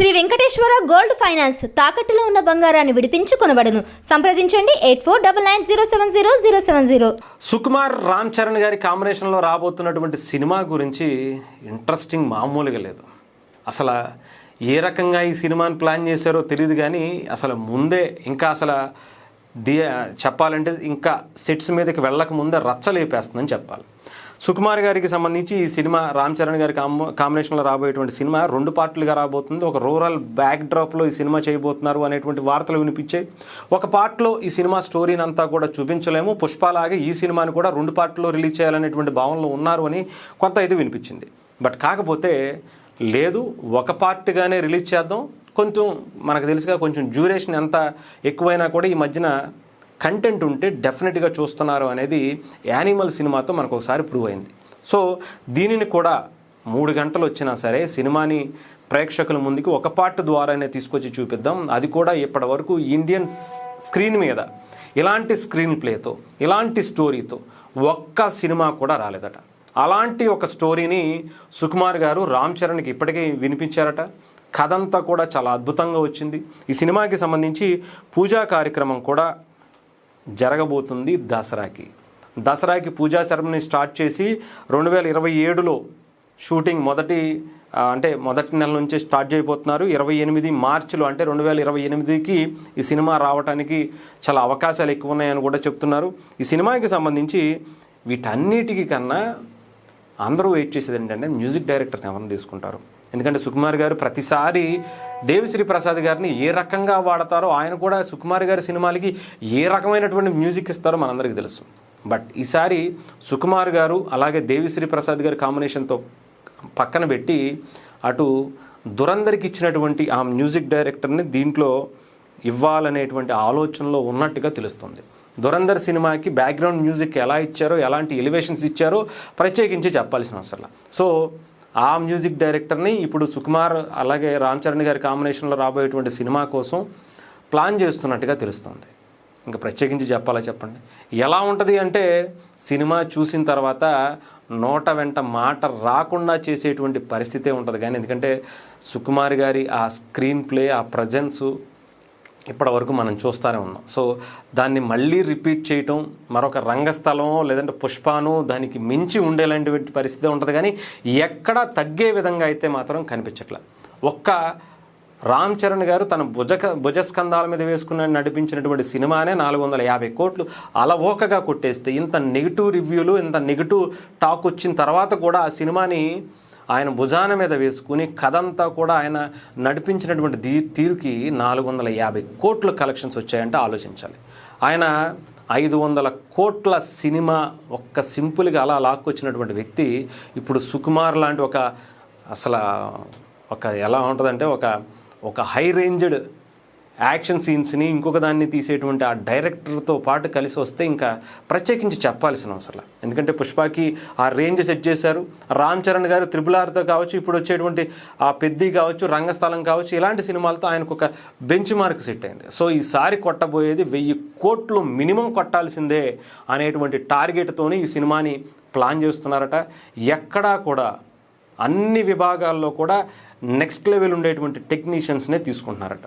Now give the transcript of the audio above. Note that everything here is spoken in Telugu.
శ్రీ వెంకటేశ్వర గోల్డ్ ఫైనాన్స్ తాకట్టులో ఉన్న బంగారాన్ని విడిపించి కొనబడును. సంప్రదించండి 8499070070. సుకుమార్ రామ్ చరణ్ గారి కాంబినేషన్లో రాబోతున్నటువంటి సినిమా గురించి ఇంట్రెస్టింగ్ మామూలుగా లేదు. అసలు ఏ రకంగా ఈ సినిమాని ప్లాన్ చేశారో తెలియదు, కానీ అసలు ముందే ఇంకా అసలు చెప్పాలంటే ఇంకా సెట్స్ మీదకి వెళ్ళక ముందే రచ్చలేపేస్తుందని చెప్పాలి. సుకుమార్ గారికి సంబంధించి ఈ సినిమా రామ్ చరణ్ గారి కాంబినేషన్లో రాబోయేటువంటి సినిమా 2 పార్ట్లుగా రాబోతుంది. ఒక రూరల్ బ్యాక్ డ్రాప్లో ఈ సినిమా చేయబోతున్నారు అనేటువంటి వార్తలు వినిపించాయి. ఒక పార్ట్లో ఈ సినిమా స్టోరీని అంతా కూడా చూపించలేము, పుష్పలాగే ఈ సినిమాని కూడా 2 పార్ట్లో రిలీజ్ చేయాలనేటువంటి భావనలో ఉన్నారు అని కొంత అయితే వినిపించింది. బట్ కాకపోతే లేదు, ఒక పార్ట్గానే రిలీజ్ చేద్దాం, కొంచెం మనకు తెలుసుగా కొంచెం డ్యూరేషన్ ఎంత ఎక్కువైనా కూడా ఈ మధ్యన కంటెంట్ ఉంటే డెఫినెట్గా చూస్తున్నారు అనేది యానిమల్ సినిమాతో మనకు ఒకసారి ప్రూవ్ అయింది. సో దీనిని కూడా 3 గంటలు వచ్చినా సరే సినిమాని ప్రేక్షకుల ముందుకి ఒక పార్ట్ ద్వారానే తీసుకొచ్చి చూపిద్దాం, అది కూడా ఇప్పటి వరకు ఇండియన్ స్క్రీన్ మీద ఇలాంటి స్క్రీన్ ప్లేతో ఇలాంటి స్టోరీతో ఒక్క సినిమా కూడా రాలేదట. అలాంటి ఒక స్టోరీని సుకుమార్ గారు రామ్ చరణ్కి ఇప్పటికే వినిపించారట. కథ అంతా కూడా చాలా అద్భుతంగా వచ్చింది. ఈ సినిమాకి సంబంధించి పూజా కార్యక్రమం కూడా జరగబోతుంది. దసరాకి పూజా సెరమనీ స్టార్ట్ చేసి 2027లో షూటింగ్ మొదటి నెల నుంచే స్టార్ట్ చేయబోతున్నారు. 28 మార్చిలో అంటే 2028కి ఈ సినిమా రావడానికి చాలా అవకాశాలు ఎక్కువ ఉన్నాయని కూడా చెప్తున్నారు. ఈ సినిమాకి సంబంధించి వీటన్నిటికీ కన్నా అందరూ వెయిట్ చేసేది ఏంటంటే మ్యూజిక్ డైరెక్టర్ని ఎవరిని తీసుకుంటారు. ఎందుకంటే సుకుమార్ గారు ప్రతిసారి దేవిశ్రీ ప్రసాద్ గారిని ఏ రకంగా వాడతారో, ఆయన కూడా సుకుమార్ గారి సినిమాలకి ఏ రకమైనటువంటి మ్యూజిక్ ఇస్తారో మనందరికీ తెలుసు. బట్ ఈసారి సుకుమార్ గారు అలాగే దేవిశ్రీ ప్రసాద్ గారి కాంబినేషన్తో పక్కన పెట్టి అటు దురందరికి ఇచ్చినటువంటి ఆ మ్యూజిక్ డైరెక్టర్ని దీంట్లో ఇవ్వాలనేటువంటి ఆలోచనలో ఉన్నట్టుగా తెలుస్తుంది. దురందర్ సినిమాకి బ్యాక్గ్రౌండ్ మ్యూజిక్ ఎలా ఇచ్చారో, ఎలాంటి ఎలివేషన్స్ ఇచ్చారో ప్రత్యేకించి చెప్పాల్సిన అవసరం. సో ఆ మ్యూజిక్ డైరెక్టర్ని ఇప్పుడు సుకుమార్ అలాగే రామ్ చరణ్ గారి కాంబినేషన్లో రాబోయేటువంటి సినిమా కోసం ప్లాన్ చేస్తున్నట్టుగా తెలుస్తుంది. ఇంకా ప్రత్యేకించి చెప్పాలా చెప్పండి. ఎలా ఉంటుంది అంటే సినిమా చూసిన తర్వాత నోట వెంట మాట రాకుండా చేసేటువంటి పరిస్థితే ఉంటుంది. కానీ ఎందుకంటే సుకుమార్ గారి ఆ స్క్రీన్ ప్లే, ఆ ప్రజెన్సు ఇప్పటి వరకు మనం చూస్తూనే ఉన్నాం. సో దాన్ని మళ్ళీ రిపీట్ చేయటం, మరొక రంగస్థలం లేదంటే పుష్పాను దానికి మించి ఉండేలాంటి పరిస్థితి ఉంటుంది. కానీ ఎక్కడా తగ్గే విధంగా అయితే మాత్రం కనిపించట్లే. ఒక్క రామ్ చరణ్ గారు తన భుజస్కంధాల మీద వేసుకున్న నడిపించినటువంటి సినిమానే 450 కోట్లు అలవోకగా కొట్టేస్తే, ఇంత నెగిటివ్ రివ్యూలు, ఇంత నెగిటివ్ టాక్ వచ్చిన తర్వాత కూడా ఆ సినిమాని ఆయన భుజాన మీద వేసుకుని కథంతా కూడా ఆయన నడిపించినటువంటి తీరుకి 450 కోట్ల కలెక్షన్స్ వచ్చాయంటే ఆలోచించాలి. ఆయన 500 కోట్ల సినిమా ఒక్క సింపుల్గా అలా లాక్కొచ్చినటువంటి వ్యక్తి ఇప్పుడు సుకుమార్ లాంటి ఒక ఎలా ఉంటుందంటే ఒక హై రేంజ్డ్ యాక్షన్ సీన్స్ని ఇంకొక దాన్ని తీసేటువంటి ఆ డైరెక్టర్తో పాటు కలిసి వస్తే ఇంకా ప్రత్యేకించి చెప్పాల్సిన అవసరం. ఎందుకంటే పుష్పకి ఆ రేంజ్ సెట్ చేశారు. రామ్ చరణ్ గారు RRRతో కావచ్చు, ఇప్పుడు వచ్చేటువంటి ఆ పెద్ది కావచ్చు, రంగస్థలం కావచ్చు, ఇలాంటి సినిమాలతో ఆయనకు ఒక బెంచ్ మార్క్ సెట్ అయింది. సో ఈసారి కొట్టబోయేది 1000 కోట్లు మినిమం కొట్టాల్సిందే అనేటువంటి టార్గెట్తోని ఈ సినిమాని ప్లాన్ చేస్తున్నారట. ఎక్కడా కూడా అన్ని విభాగాల్లో కూడా నెక్స్ట్ లెవెల్ ఉండేటువంటి టెక్నీషియన్స్నే తీసుకుంటున్నారట.